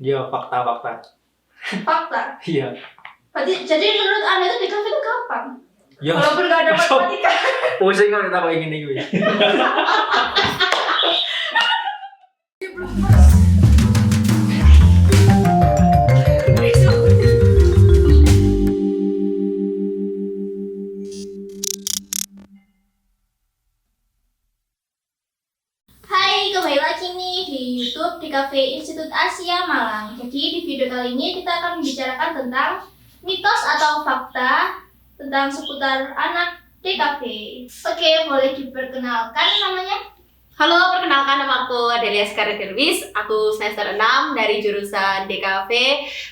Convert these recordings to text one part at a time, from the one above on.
Iya, fakta. Fakta. Iya. Berarti jadi menurut Anda itu di kafe itu kapan? Ya. Walaupun nggak ada matematika. Pusing kok kita kok ingin iki. Hai, kembali lagi nih di YouTube di Cafe Institut Asia Malang. Jadi di video kali ini kita akan membicarakan tentang mitos atau fakta tentang seputar anak DKV. Oke, boleh diperkenalkan namanya? Halo, perkenalkan nama aku Adelia Skariterwis. Aku semester 6 dari jurusan DKV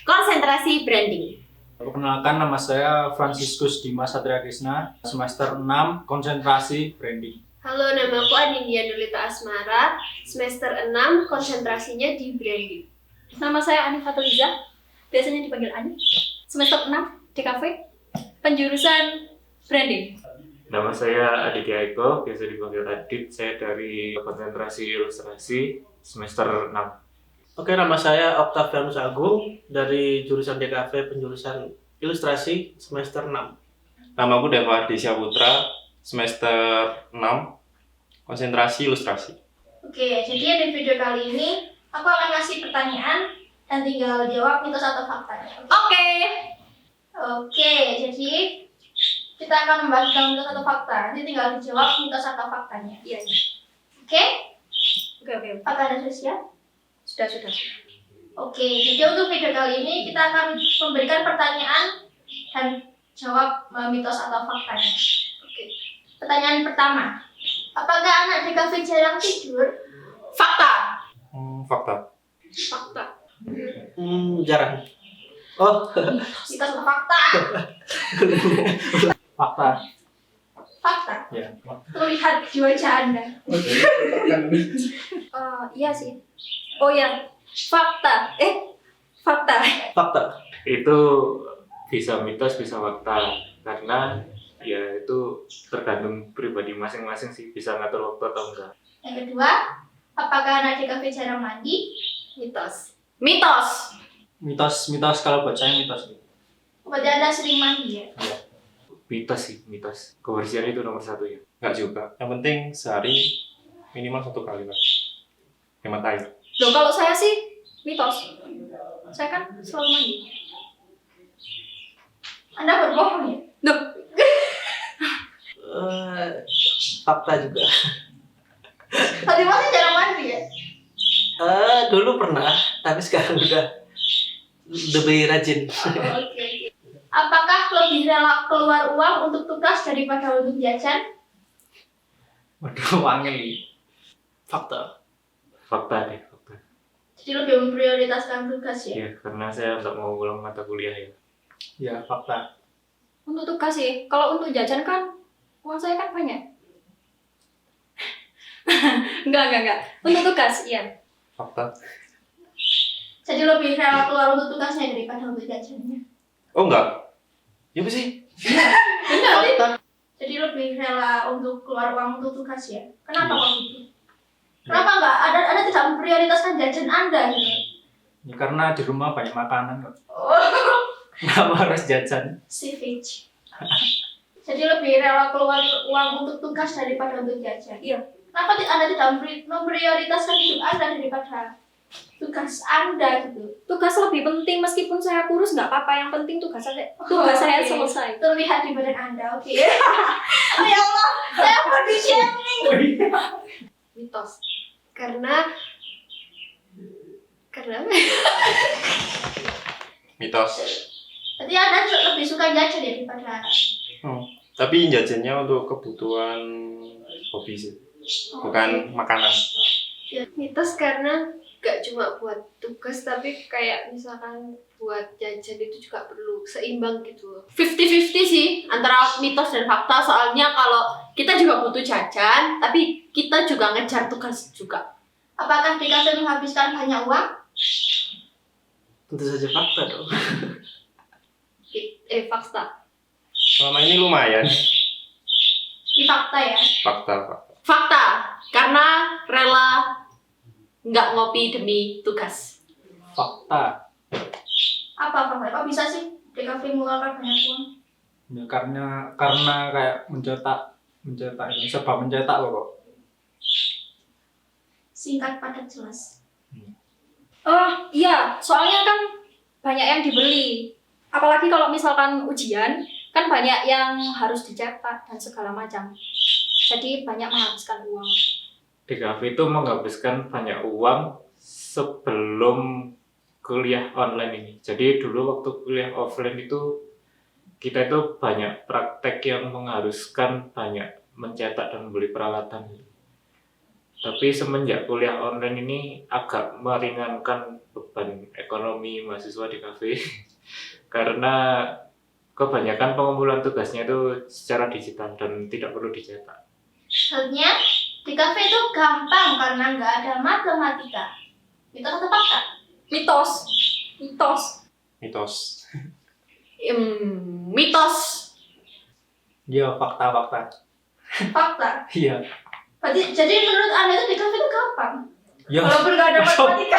Konsentrasi Branding. Perkenalkan, nama saya Franciscus Dimas Satria Krisna, semester 6 konsentrasi branding. Halo, nama aku Anindya Nurlita Asmara, semester 6 konsentrasinya di branding. Nama saya Ani Fatuliza, biasanya dipanggil Ani. Semester 6 DKV, penjurusan branding. Nama saya Aditya Eko, biasa dipanggil Adit. Saya dari konsentrasi ilustrasi semester 6. Oke, nama saya Octavianus Agung dari jurusan DKV penjurusan ilustrasi semester 6. Nama aku Deva Desya Putra, semester 6, konsentrasi ilustrasi. Oke, jadi di video kali ini aku akan ngasih pertanyaan dan tinggal jawab mitos atau faktanya. Oke, jadi kita akan membahas tentang mitos atau fakta. Nanti tinggal dijawab mitos atau faktanya. Iya. Oke? Oke. Apakah Anda sudah siap? Sudah. Oke, jadi untuk video kali ini kita akan memberikan pertanyaan dan jawab mitos atau faktanya. Oke. Pertanyaan pertama. Apakah anak DKV jarang tidur? Fakta. Fakta. Fakta. Jarang. Oh, Mitos atau fakta? Fakta. Fakta. Ya. Terlihat di wajah Anda. Iya sih. Oh ya, fakta. Fakta. fakta. Itu bisa mitos, bisa fakta. Karena ya itu tergantung pribadi masing-masing sih, bisa ngatur waktu atau enggak. Yang kedua, apakah anak DKV jarang mandi? Mitos. Mitos kalau buat saya mitos. Berarti Anda sering mandi ya? Mitos sih, mitos. Kebersihan itu nomor 1 ya. Enggak juga. Yang penting sehari minimal 1 kali lah. Hemat air. Loh, kalau saya sih mitos. Saya kan selalu mandi. Anda berbohong ya? Loh, Fakta juga. Tadi masih jarang mandi ya? Dulu pernah, tapi sekarang udah lebih rajin. Oke. Apakah lebih rela keluar uang untuk tugas daripada untuk jajan? Waduh, wangi. Fakta. Fakta deh, fakta. Jadi lebih memprioritaskan tugas ya? Ya, karena saya nggak mau ulang mata kuliah ya. Ya, fakta. untuk tugas sih. Kalau untuk jajan kan uang saya kan banyak. Enggak. Untuk tugas, iya. Fakta. Jadi lebih rela keluar untuk tugasnya daripada untuk jajannya. Oh enggak. Ya apa sih? Benar sih? Fakta. Jadi lebih rela untuk keluar uang untuk tugas ya? Kenapa kok gitu? Kenapa enggak? Anda tidak memprioritaskan jajan Anda gitu? Ya, karena di rumah banyak makanan kok. Oh, Kenapa harus jajan? savage. Jadi lebih rela keluar uang untuk tugas daripada untuk jajan. Iya. Kenapa Anda tidak memprioritaskan hidup Anda daripada tugas Anda gitu? Tugas lebih penting meskipun saya kurus nggak apa-apa, yang penting tugas saya Oke. selesai. Terlihat di badan Anda, oke? Oh ya Allah, saya body shaming. Mitos. Karena Mitos. Berarti Anda lebih suka jajan ya daripada Tapi jajannya untuk kebutuhan hobi sih, bukan makanan. mitos karena gak cuma buat tugas tapi kayak misalkan buat jajan itu juga perlu seimbang gitu loh. 50-50 sih antara mitos dan fakta, soalnya kalau kita juga butuh jajan tapi kita juga ngejar tugas juga. Apakah DKV menghabiskan banyak uang? Tentu saja fakta dong. Fakta. Selama ini lumayan. Di fakta ya. Fakta. Fakta, karena rela nggak ngopi demi tugas. Fakta. Apa fakta? Kok bisa sih DKV mengeluarkan banyak uang? Ya, karena kayak mencetak ini serba mencetak loh kok. Singkat padat jelas. Oh iya, soalnya kan banyak yang dibeli. Apalagi kalau misalkan ujian, kan banyak yang harus dicetak dan segala macam. Jadi banyak menghabiskan uang. DKV itu menghabiskan banyak uang sebelum kuliah online ini. Jadi dulu waktu kuliah offline itu kita itu banyak praktek yang mengharuskan banyak mencetak dan membeli peralatan. Tapi semenjak kuliah online ini agak meringankan beban ekonomi mahasiswa di kafe karena kebanyakan pengumpulan tugasnya itu secara digital dan tidak perlu dicetak. Halnya, DKV itu gampang karena nggak ada matematika. Mitos atau fakta? Mitos. Mitos. Mitos. Mitos. Ya, fakta. Fakta. Iya. Berarti, jadi menurut Anda itu DKV itu gampang? Ya, Walaupun nggak ada matematika.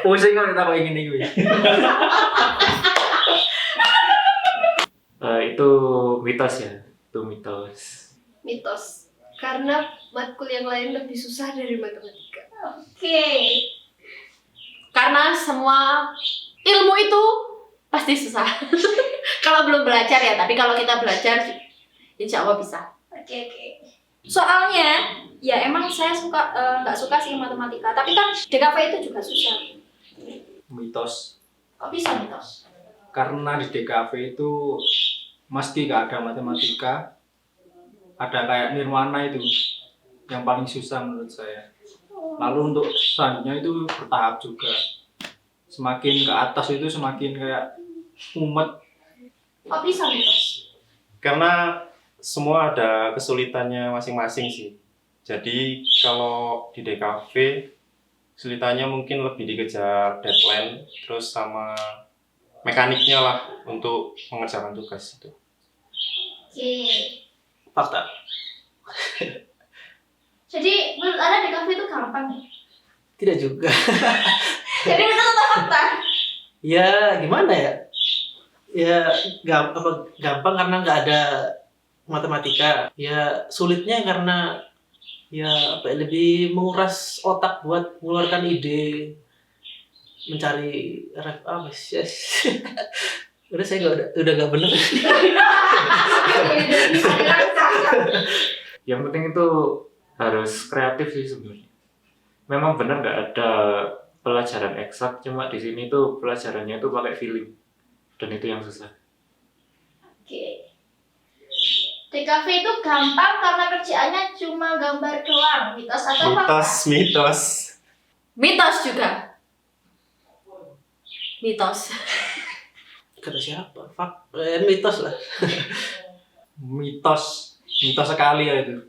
pusing kok kita kok ingin ini. Itu mitos ya, itu mitos. Mitos. Karena matkul yang lain lebih susah dari matematika. Oke. Karena semua ilmu itu pasti susah. Kalau belum belajar ya, tapi kalau kita belajar insya Allah bisa. Oke. Soalnya, ya emang saya nggak suka sih matematika. Tapi kan DKV itu juga susah. Mitos. Kok bisa mitos? Karena di DKV itu meski gak ada matematika, ada kayak nirwana itu yang paling susah menurut saya. Lalu untuk selanjutnya itu bertahap juga. Semakin ke atas itu semakin kayak mumet. Kok bisa mitos? Karena semua ada kesulitannya masing-masing sih. Jadi kalau di DKV kesulitannya mungkin lebih dikejar deadline terus sama mekaniknya lah untuk mengerjakan tugas itu. Oke. Fakta. Jadi menurut Anda DKV itu gampang ya? Tidak juga. Jadi mitos atau fakta? Ya gimana ya? Ya gampang karena nggak ada matematika. Ya sulitnya karena ya lebih menguras otak buat mengeluarkan ide, mencari apa sih? Udah saya udah nggak bener. Yang penting itu harus kreatif sih sebenarnya. Memang benar nggak ada pelajaran eksak, cuma di sini tuh pelajarannya itu pakai feeling dan itu yang susah. Oke. DKV itu gampang karena kerjaannya cuma gambar doang. Mitos atau fakta? Mitos. Mitos juga. Mitos. Kata siapa? Mitos lah. Mitos sekali ya itu.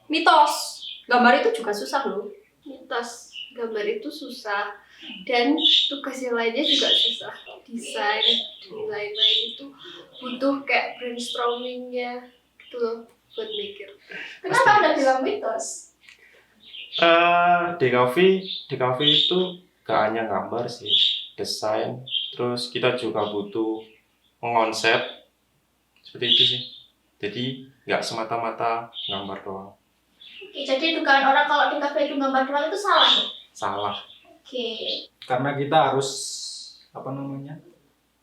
Mitos. Gambar itu juga susah loh. Mitos. Gambar itu susah. Dan tugas yang lainnya juga susah. Desain, dan lain-lain itu butuh kayak brainstormingnya gitu loh buat mikir. Kenapa Anda bilang mitos? DKV itu gak hanya gambar sih, desain, terus kita juga butuh mengonsep seperti itu sih. Jadi nggak semata-mata gambar doang. Oke, jadi dugaan orang kalau DKV itu gambar doang itu salah ya? Salah. Oke. Karena kita harus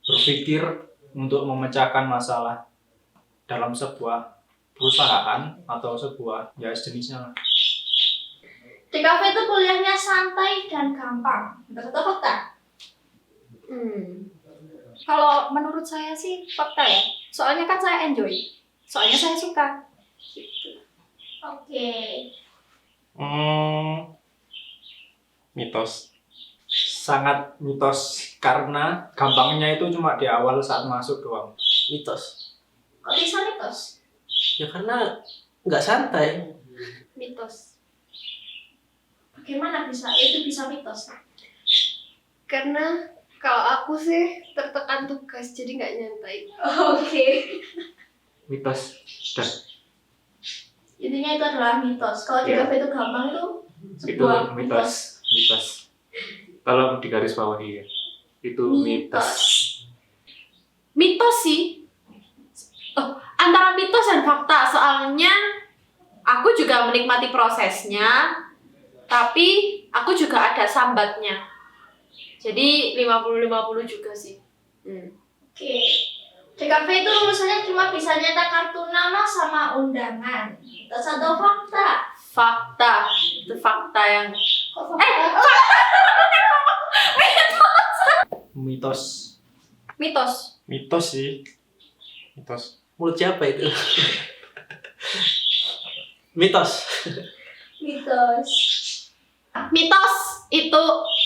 berpikir untuk memecahkan masalah dalam sebuah perusahaan atau sebuah ya sejenisnya lah. DKV itu kuliahnya santai dan gampang. Betul atau fakta? Kalau menurut saya sih fakta ya. Soalnya kan saya enjoy. Soalnya saya suka. Gitu. Oke. Mitos. Sangat mitos karena gampangnya itu cuma di awal saat masuk doang. Mitos. Kok bisa mitos? Ya karena nggak santai. Mitos. Bagaimana itu bisa mitos? Karena kalau aku sih tertekan tugas jadi nggak nyantai. Oke. Mitos. Dan Intinya itu adalah mitos. Kalau Iya. DKV itu gampang itu itu sebuah mitos. Tolong digarisbawahi ya. Itu mitos. Mitos sih. Antara mitos dan fakta. Soalnya aku juga menikmati prosesnya, tapi aku juga ada sambatnya. Jadi 50-50 juga sih. Oke. DKV itu lulusannya cuma bisa nyetak kartu nama sama undangan. Mitos atau fakta? Fakta. Itu fakta yang Kok fakta? Mitos. Mitos. Mitos sih. Mitos. Mulut siapa itu? Mitos. Mitos. mitos itu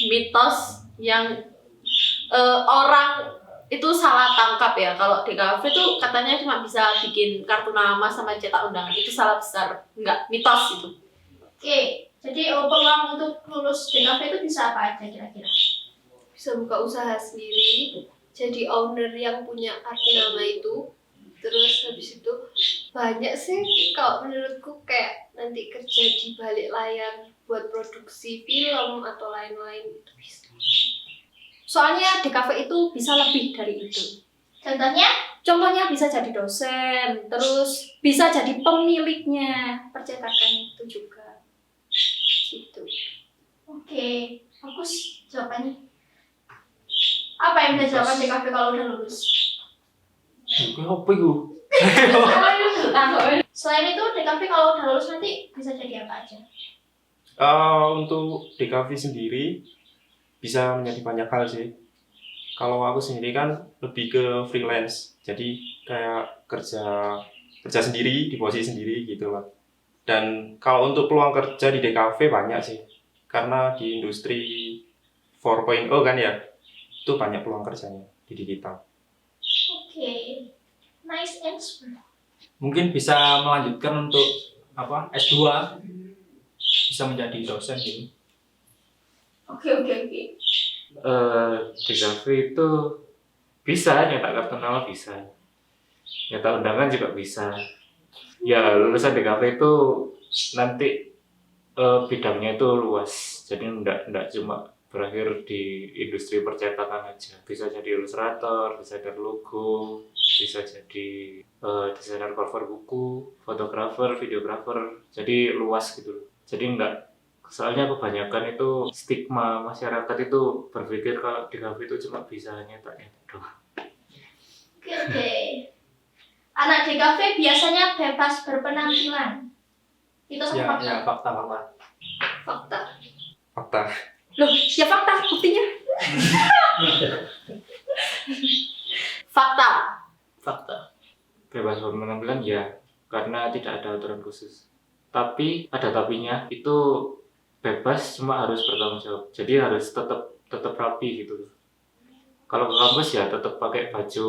mitos yang orang itu salah tangkap ya. Kalau di kafe tuh katanya cuma bisa bikin kartu nama sama cetak undangan. Itu salah besar. Enggak, mitos itu. Oke. Jadi peluang untuk lulus DKV itu bisa apa aja kira-kira? Bisa buka usaha sendiri, jadi owner yang punya kartu nama itu. Terus habis itu banyak sih kalau menurutku kayak nanti kerja di balik layar buat produksi film atau lain-lain itu bisa. Soalnya di kafe itu bisa lebih dari itu. Contohnya? Contohnya bisa jadi dosen, terus bisa jadi pemiliknya percetakan itu juga. Gitu. Oke. Bagus jawabannya. Apa yang bisa jawaban DKV kalau udah lulus? Gue apa itu? Selain itu DKV kalau udah lulus nanti bisa jadi apa aja? Untuk DKV sendiri bisa menjadi banyak hal sih. Kalau aku sendiri kan lebih ke freelance, jadi kayak kerja sendiri di posisi sendiri gitu lah. Dan kalau untuk peluang kerja di DKV banyak sih, karena di industri 4.0 kan ya, itu banyak peluang kerjanya di digital. Oke. Nice answer. Mungkin bisa melanjutkan untuk S2, bisa menjadi dosen gitu. Oke. Di kafe itu bisa nyetak kartu nama, bisa nyetak undangan juga bisa. Ya lulusan di kafe itu nanti bidangnya itu luas, jadi enggak cuma berakhir di industri percetakan aja. Bisa jadi ilustrator, desainer logo, bisa jadi desainer cover buku, fotografer, videografer. Jadi luas gitu loh. Jadi soalnya kebanyakan itu stigma masyarakat itu berpikir kalau di kafe itu cuma bisa nyetak doang. Oke. Anak DKV biasanya bebas berpenampilan. Itu sama fakta. Ya, fakta. Fakta. Fakta. Loh, ya fakta buktinya. Fakta. Fakta. Bebas berpenampilan ya, karena tidak ada aturan khusus. Tapi ada tapinya, itu bebas cuma harus bertanggung jawab. Jadi harus tetap rapi gitu. Kalau ke kampus ya tetap pakai baju,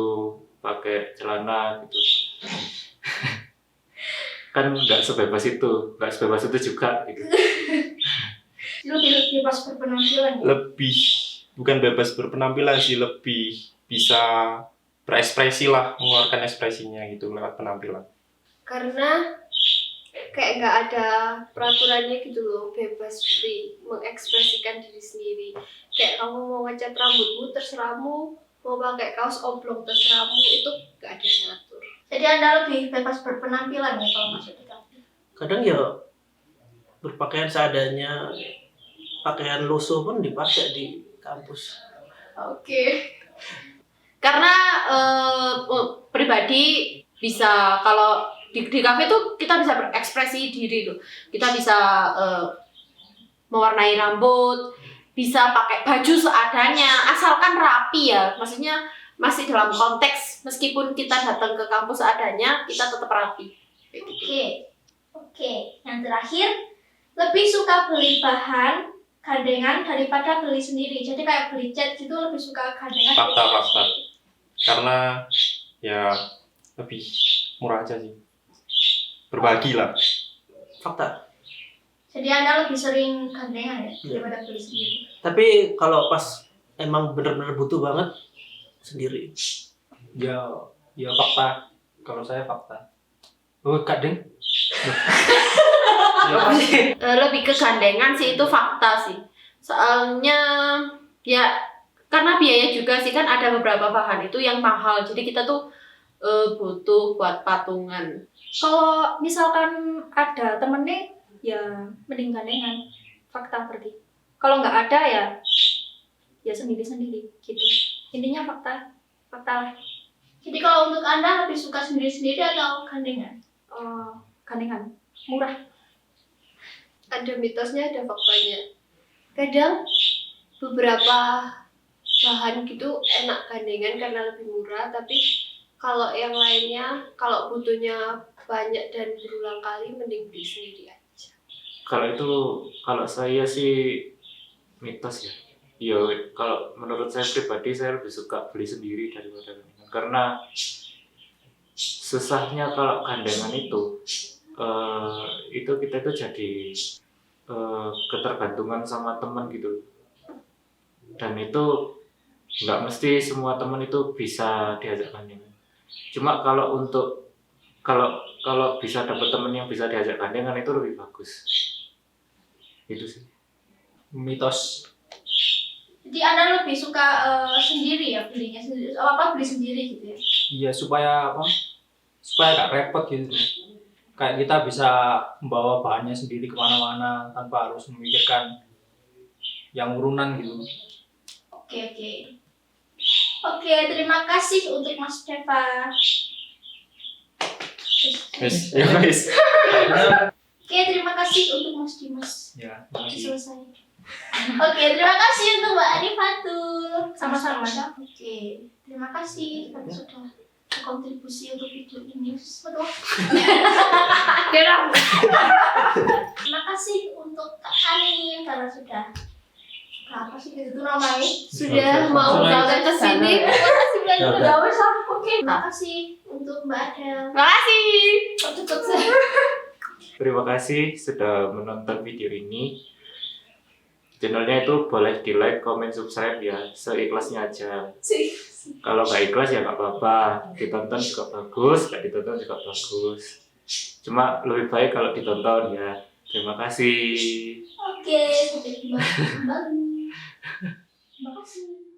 pakai celana gitu. Kan nggak sebebas itu juga gitu. Lebih bebas berpenampilan ya? Lebih bukan bebas berpenampilan sih, lebih bisa berekspresi lah, mengeluarkan ekspresinya gitu lewat penampilan. Karena kayak nggak ada peraturannya gitu loh, bebas free mengekspresikan diri sendiri. Kayak kamu mau ngecat rambutmu terserahmu, mau pakai kaos oblong terserahmu, itu nggak ada yang ngatur. Jadi Anda lebih bebas berpenampilan ya kalau masuk DKV? Kadang ya berpakaian seadanya, pakaian lusuh pun dipakai di kampus. Oke. Karena pribadi bisa, kalau di kafe tuh kita bisa berekspresi diri loh. Kita bisa mewarnai rambut, bisa pakai baju seadanya, asalkan rapi ya. Maksudnya masih dalam konteks, meskipun kita datang ke kampus seadanya, kita tetap rapi. Oke. Yang terakhir, lebih suka beli bahan gandengan daripada beli sendiri. Jadi kayak beli cat gitu lebih suka gandengan. Fakta. Karena ya lebih murah aja sih. Berbagi lah. Fakta. Jadi Anda lebih sering gandengan ya daripada beli sendiri. Tapi kalau pas emang benar-benar butuh banget, sendiri. Ya fakta. Kalau saya fakta. Oh, kadang. Lebih ke gandengan sih, itu fakta sih. Soalnya Ya karena biaya juga sih, kan ada beberapa bahan itu yang mahal, jadi kita tuh butuh buat patungan. Kalau misalkan ada temennya, ya mending gandengan. Fakta berarti. Kalau nggak ada ya sendiri-sendiri gitu. Intinya fakta lah. Jadi kalau untuk Anda lebih suka sendiri-sendiri atau gandengan? Gandengan murah. Ada mitosnya, ada faktanya. Kadang beberapa bahan gitu enak gandengan karena lebih murah, tapi kalau yang lainnya, kalau butuhnya banyak dan berulang kali, mending beli sendiri aja. Kalau saya sih mitos ya. Ya kalau menurut saya pribadi saya lebih suka beli sendiri daripada gandengan, karena susahnya kalau gandengan itu kita itu jadi ketergantungan sama teman gitu, dan itu nggak mesti semua teman itu bisa diajak gandengan. Cuma kalau bisa dapat teman yang bisa diajak gandengan itu lebih bagus. Itu sih. Mitos. Jadi Anda lebih suka sendiri ya, belinya sendiri, apa beli sendiri gitu ya? Iya, supaya gak repot gitu. Kayak kita bisa membawa bahannya sendiri kemana-mana tanpa harus memikirkan yang urunan gitu. Oke, terima kasih untuk Mas Deva. Oke, terima kasih untuk Mas Dimas. Ya, makasih. Selesai. Oke, terima kasih untuk Mbak Adi Fatul. Sama-sama. Oke, terima kasih karena sudah berkontribusi untuk video ini. Waduh. Terima kasih untuk Kak Anin karena sudah apa sih itu namanya? Sudah mau datang ke sini. Terima kasih banyak udah wes. Oke, terima kasih untuk Mbak Adel. Terima kasih. Cukup saya. Terima kasih sudah menonton video ini. Channelnya itu boleh di like, comment, subscribe ya, seikhlasnya aja. Kalau nggak ikhlas ya nggak apa-apa, ditonton juga bagus, nggak ditonton juga bagus. Cuma lebih baik kalau ditonton ya. Terima kasih. Oke, sampai jumpa kembali. Terima kasih.